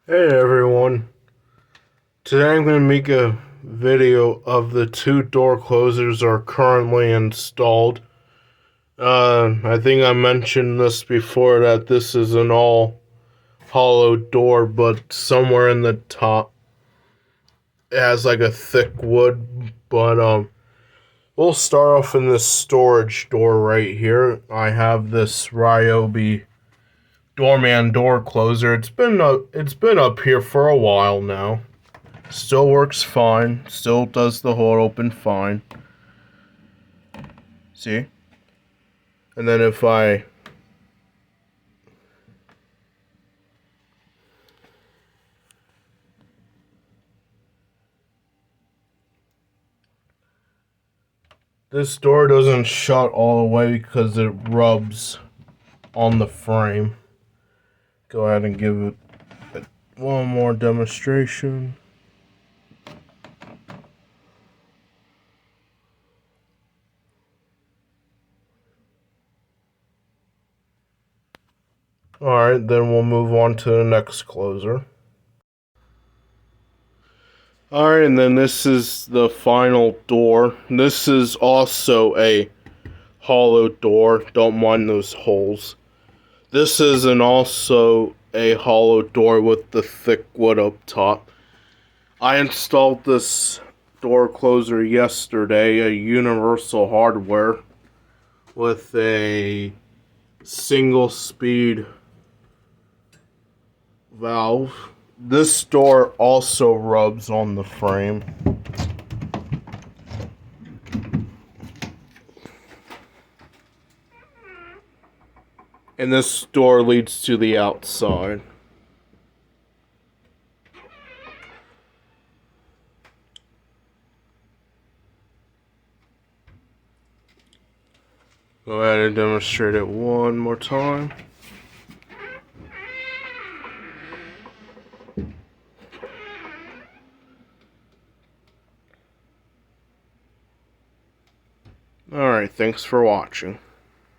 Hey everyone, today I'm going to make a video of the two door closers are currently installed. I think I mentioned this before that this is an all hollow door, but somewhere in the top it has like a thick wood. But we'll start off in this storage door right here. I have this Ryobi Doorman door closer. It's been up here for a while now. Still works fine. Still does the hold open fine. See? And then if I this door doesn't shut all the way because it rubs on the frame. Go ahead and give it one more demonstration. Alright, then we'll move on to the next closer. Alright, and then this is the final door. This is also a hollow door. Don't mind those holes. This is also a hollow door with the thick wood up top. I installed this door closer yesterday, a Universal Hardware, with a single speed valve. This door also rubs on the frame. And this door leads to the outside. Go ahead and demonstrate it one more time. Alright, thanks for watching.